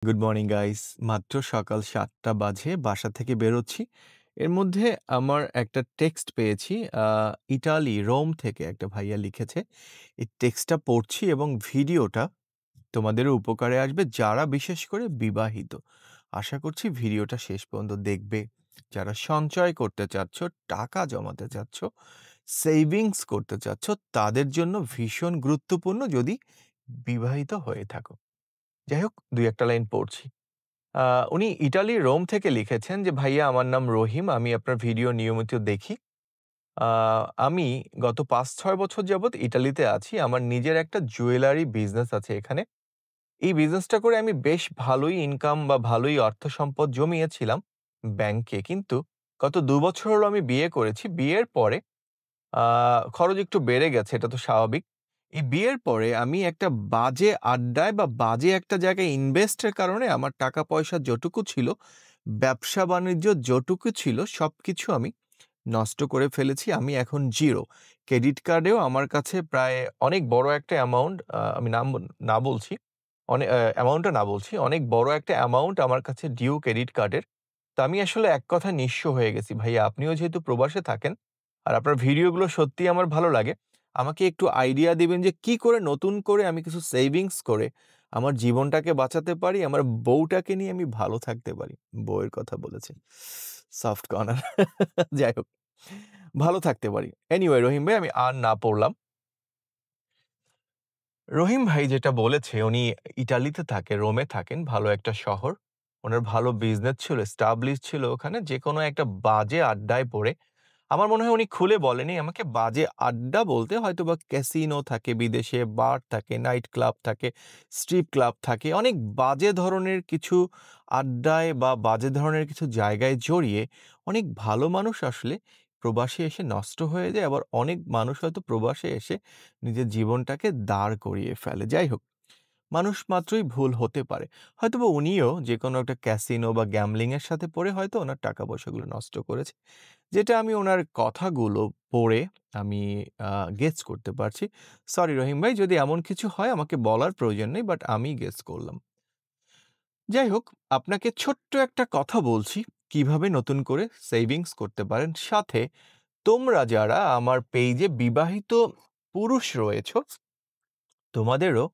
Good morning guys. মাত্র সকাল ৭টা বাজে বাসা থেকে বেরোচ্ছি। এর মধ্যে আমার একটা টেক্সট পেয়েছি। ইটালি, রোম থেকে একটা ভাইয়া লিখেছে। এই টেক্সটটা পড়ছি এবং ভিডিওটা তোমাদেরও উপকারে আসবে যারা বিশেষ করে বিবাহিত। আশা করছি ভিডিওটা শেষ পর্যন্ত দেখবে। যারা সঞ্চয় করতে চাচ্ছ, টাকা জমাতে চাচ্ছ, সেভিংস করতে চাচ্ছ, তাদের জন্য ভীষণ গুরুত্বপূর্ণ যদি বিবাহিত হয়ে থাকো। যাই হোক ২-১ টা লাইন পড়ছি। আ উনি ইটালির রোম থেকে লিখেছেন যে, "ভাইয়া আমার নাম রহিম। আমি আপনার ভিডিও নিয়মিত দেখি। আ আমি গত ৫-৬ বছর যাবৎ ইটালিতে আছি। আমার নিজের একটা জুয়েলারি বিজনেস আছে এখানে। এই বিজনেসটা করে আমি বেশ ভালোই ইনকাম বা ভালোই অর্থ সম্পদ জমিয়েছিলাম ব্যাংকে। কিন্তু গত ২ বছর হলো আমি বিয়ে করেছি। বিয়ের পরে আ খরচ একটু বেড়ে গেছে, এটা তো স্বাভাবিক। এই বিয়ের পরে আমি একটা বাজে আড্ডায় বা বাজে একটা জায়গায় ইনভেস্টের কারণে আমার টাকা-পয়সা যটুকু ছিল, ব্যবসা-বাণিজ্য যটুকু ছিল সবকিছু আমি নষ্ট করে ফেলেছি। আমি এখন জিরো। ক্রেডিট কার্ডেও আমার কাছে প্রায় অনেক বড় একটা অ্যামাউন্ট, আমি নাম না বলছি, অ্যামাউন্টটা না বলছি। অনেক বড় একটা অ্যামাউন্ট আমার কাছে ডিউ ক্রেডিট কার্ডের। তো আমি আসলে এক কথায় নিঃস্ব হয়ে গেছি। ভাইয়া আপনিও যেহেতু প্রবাসে থাকেন আর আপনার ভিডিওগুলো সত্যিই আমার ভালো লাগে। আমাকে একটু আইডিয়া দিবেন যে কি করে নতুন করে আমি কিছু সেভিংস করে আমার জীবনটাকে বাঁচাতে পারি, আমার বউটাকে নিয়ে আমি ভালো থাকতে পারি। বউয়ের কথা বলেছি। Soft corner. যাই হোক, ভালো থাকতে পারি। এনিওয়ে রহিম ভাই আমি আর না পড়লাম। রহিম ভাই যেটা বলেছে উনি ইটালিতে থাকে, রোমে থাকেন, ভালো একটা শহর। উনার ভালো বিজনেস ছিল, এস্টাবলিশ ছিল ওখানে। যেকোনো একটা বাজে আড্ডায় পড়ে আমার মনে হয় উনি খুলে বলেনি আমাকে। বাজে আড্ডা বলতে হয়তোবা ক্যাসিনো থাকে বিদেশে, বার থাকে, নাইট ক্লাব থাকে, স্ট্রিপ ক্লাব থাকে। অনেক বাজে ধরনের কিছু আড্ডায় বা বাজে ধরনের কিছু জায়গায় জড়িয়ে অনেক ভালো মানুষ আসলে প্রবাসে এসে নষ্ট হয়ে যায়। আবার অনেক মানুষ হয়তো প্রবাসে এসে নিজের জীবনটাকে দাঁড় করিয়ে ফেলে। যাই হোক, মানুষ মাত্রই ভুল হতে পারে। হয়তোবা উনিও যেকোনো একটা ক্যাসিনো বা গ্যাম্বলিং এর সাথে পড়ে হয়তো উনার টাকা-পয়সাগুলো নষ্ট করেছে। যেটা আমি উনার কথাগুলো পড়ে আমি আ গেস করতে পারছি। সরি রহিম ভাই, যদি এমন কিছু হয় আমাকে বলার প্রয়োজন নেই, বাট আমি গেস করলাম। যাই হোক, আপনাকে ছোট্ট একটা কথা বলছি, কিভাবে নতুন করে সেভিংস করতে পারেন। সাথে তোমরা যারা আমার পেইজে বিবাহিত পুরুষ রয়েছ, তোমাদেরও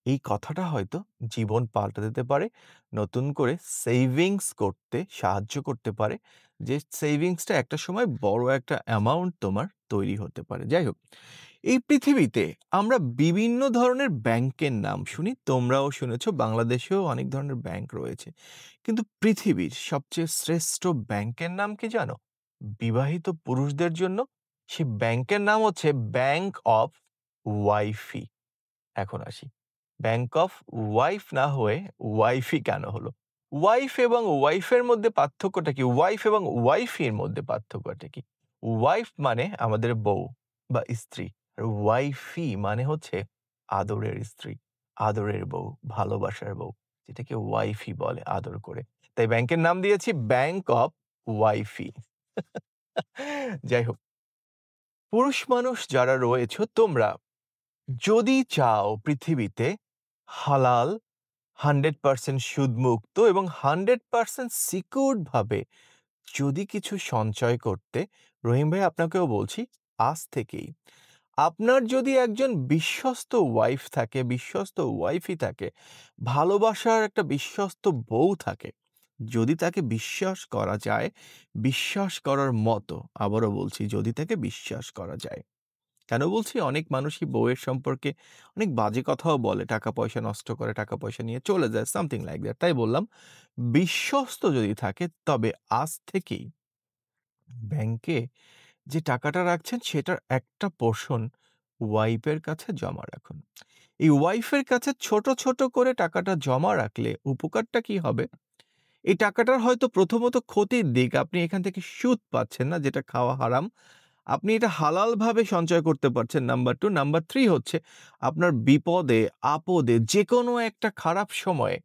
এই কথাটা হয়তো জীবন পাল্টে দিতে পারে। নতুন করে সেভিংস করতে সাহায্য করতে পারে। যে সেভিংসটা একটা সময় বড় একটা অ্যামাউন্ট তোমার তৈরি হতে পারে। যাই হোক, এই পৃথিবীতে আমরা বিভিন্ন ধরনের ব্যাংকের নাম শুনি। তোমরাও শুনেছ, বাংলাদেশেও অনেক ধরনের ব্যাংক রয়েছে। কিন্তু পৃথিবীর সবচেয়ে শ্রেষ্ঠ ব্যাংকের নাম কি জানো? বিবাহিত পুরুষদের জন্য সেই ব্যাংকের নাম হচ্ছে ব্যাংক অফ ওয়াইফি। এখন আসি। ব্যাংক অফ ওয়াইফ না হয়ে ওয়াইফি কেন হলো? ওয়াইফ এবং ওয়াইফের মধ্যে পার্থক্যটা কি? ওয়াইফ এবং ওয়াইফির মধ্যে পার্থক্যটা কি? ওয়াইফ মানে আমাদের বউ বা স্ত্রী। আর ওয়াইফি মানে হচ্ছে আদরের স্ত্রী, আদরের বউ, ভালোবাসার বউ। যেটাকে ওয়াইফি বলে আদর করে। তাই ব্যাংকের নাম দিয়েছি ব্যাংক অফ ওয়াইফি। যাই হোক, পুরুষ মানুষ যারা রয়েছ তোমরা যদি চাও পৃথিবীতে হালাল, 100% সুদমুক্ত এবং 100% সিকিউরড ভাবে যদি কিছু সঞ্চয় করতে, রহিম ভাই আপনাকেও বলছি আজ থেকেই। আপনার যদি একজন বিশ্বস্ত ওয়াইফ থাকে, বিশ্বস্ত ওয়াইফই থাকে, ভালোবাসার একটা বিশ্বস্ত বউ থাকে, যদি তাকে বিশ্বাস করা যায়, বিশ্বাস করার মতো, আবারও বলছি যদি তাকে বিশ্বাস করা যায়। কেন বলছি? অনেক মানুষই বউয়ের সম্পর্কে অনেক বাজে কথাও বলে, টাকা-পয়সা নষ্ট করে, টাকা-পয়সা নিয়ে চলে যায়, something like that. তাই বললাম, বিশ্বস্ত যদি থাকে তবে আজ থেকেই ব্যাংকে যে টাকাটা রাখছেন সেটার একটা পোরশন ওয়াইফের কাছে জমা রাখুন। এই ওয়াইফের কাছে ছোট, ছোট করে টাকাটা জমা রাখলে উপকারটা কি হবে? এই টাকাটার হয়তো প্রথমত ক্ষতির দিক, আপনি এখান থেকে সুদ পাচ্ছেন না যেটা খাওয়া হারাম। আপনি এটা হালালভাবে সঞ্চয় করতে পারছেন নাম্বার 2। নাম্বার 3 হচ্ছে আপনার বিপদে, আপদে যেকোনো একটা খারাপ সময়ে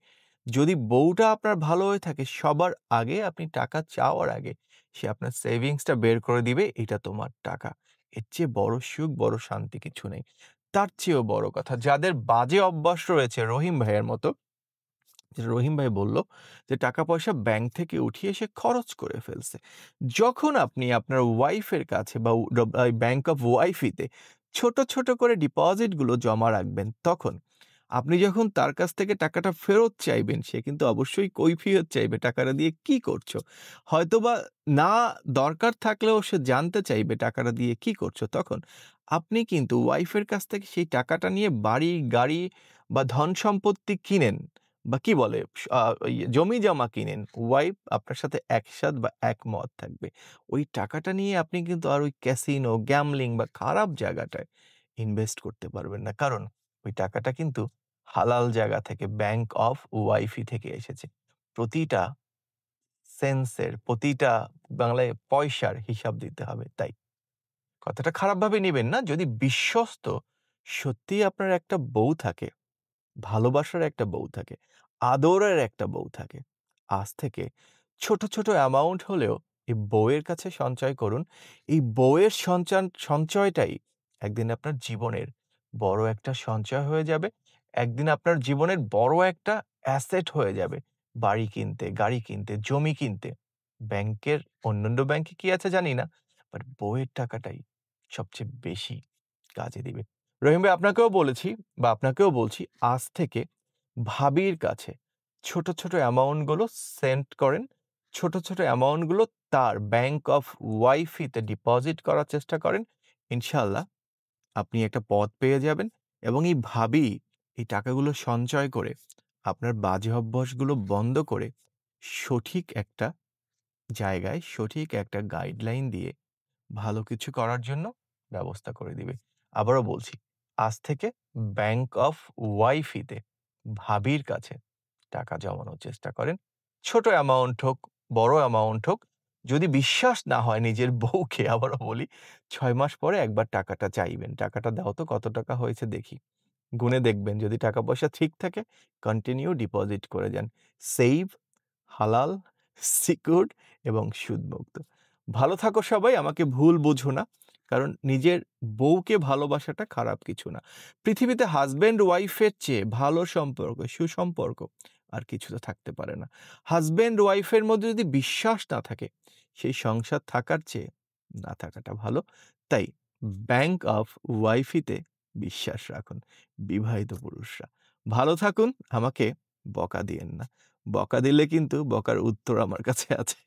যদি বউটা আপনার ভালো হয়ে থাকে, সবার আগে আপনি টাকা চাওয়ার আগে সে আপনার সেভিংসটা বের করে দিবে, "এটা তোমার টাকা।" এর চেয়ে বড় সুখ, বড় শান্তি কিছু নেই। তার চেয়েও বড় কথা, যাদের বাজে অভ্যাস রয়েছে রহিম ভাইয়ের মতো, যেটা রহিম ভাই বলল যে টাকা-পয়সা ব্যাংক থেকে উঠিয়ে সে খরচ করে ফেলছে। যখন আপনি আপনার ওয়াইফের কাছে বা উ ডব আই ব্যাংক অফ ওয়াইফিতে ছোট, ছোট করে ডিপোজিট গুলো জমা রাখবেন, তখন আপনি যখন তার কাছ থেকে টাকাটা ফেরত চাইবেন, সে কিন্তু অবশ্যই কৈফিয়ত চাইবে, "টাকাটা দিয়ে কি করছো?" হয়তোবা না দরকার থাকলেও সে জানতে চাইবে, "টাকাটা দিয়ে কি করছো?" তখন আপনি কিন্তু ওয়াইফের কাছ থেকে সেই টাকাটা নিয়ে বাড়ি, গাড়ি বা ধন-সম্পত্তি কিনেন বা কি বলে জমি-জমা কিনেন। ওয়াইফ আপনার সাথে একসাথ বা একমত থাকবে। ওই টাকাটা নিয়ে আপনি কিন্তু আর ওই ক্যাসিনো, গ্যামলিং বা খারাপ জায়গাটায় ইনভেস্ট করতে পারবেন না। কারণ ওই টাকাটা কিন্তু হালাল জায়গা থেকে ব্যাংক অফ ওয়াইফি থেকে এসেছে। প্রতিটা সেন্সের, প্রতিটা বাংলায় পয়সার হিসাব দিতে হবে। তাই কথাটা খারাপভাবে নিবেন না। যদি বিশ্বস্ত সত্যিই আপনার একটা বউ থাকে, ভালোবাসার একটা বউ থাকে, আদরের একটা বউ থাকে। আজ থেকে ছোট, ছোট অ্যামাউন্ট হলেও এই বউয়ের কাছে সঞ্চয় করুন। এই বউয়ের সঞ্চয়টাই একদিন আপনার জীবনের বড় একটা সঞ্চয় হয়ে যাবে। একদিন আপনার জীবনের বড় একটা অ্যাসেট হয়ে যাবে। বাড়ি কিনতে, গাড়ি কিনতে, জমি কিনতে। ব্যাংকের অন্যান্য ব্যাংকে কি আছে জানি না। বাট বউয়ের টাকাটাই সবচেয়ে বেশি কাজে দিবে। রহিম ভাই আপনাকেও বলেছি বা আপনাকেও বলছি, আজ থেকে ভাবির কাছে ছোট, ছোট অ্যামাউন্ট গুলো সেন্ড করেন। ছোট, ছোট অ্যামাউন্ট গুলো তার ব্যাংক অফ ওয়াইফিতে ডিপোজিট করার চেষ্টা করেন। ইনশাআল্লাহ আপনি একটা পথ পেয়ে যাবেন এবং এই ভাবি এই টাকাগুলো সঞ্চয় করে আপনার বাজে অভ্যাসগুলো বন্ধ করে সঠিক একটা জায়গায়, সঠিক একটা গাইডলাইন দিয়ে ভালো কিছু করার জন্য ব্যবস্থা করে দিবে। আবারও বলছি, আজ থেকে ব্যাংক অফ ওয়াইফিতে ভাবির কাছে টাকা জমানোর চেষ্টা করেন। ছোট অ্যামাউন্ট হোক, বড় অ্যামাউন্ট হোক, যদি বিশ্বাস না হয় নিজের বউকে আবারও বলি ৬ মাস পরে একবার টাকাটা চাইবেন। "টাকাটা দাও তো কত টাকা হয়েছে দেখি।" গুনে দেখবেন যদি টাকা-পয়সা ঠিক থাকে কন্টিনিউ ডিপোজিট করে যান। সেইভ, হালাল, সিকিউরড এবং সুদমুক্ত। ভালো থাকো সবাই, আমাকে ভুল বুঝো না। কারণ নিজের বউকে ভালোবাসাটা খারাপ কিছু না। পৃথিবীতে হাসব্যান্ড ওয়াইফের চেয়ে ভালো সম্পর্ক, সুসম্পর্ক আর কিছু তো থাকতে পারে না। হাসব্যান্ড ওয়াইফের মধ্যে যদি বিশ্বাস না থাকে, সেই সংসার থাকার চেয়ে না থাকাটা ভালো। তাই ব্যাংক অফ ওয়াইফিতে বিশ্বাস রাখুন, বিবাহিত পুরুষরা। ভালো থাকুন, আমাকে বকা দিয়েন না। বকা দিলে কিন্তু বকার উত্তর আমার কাছে আছে।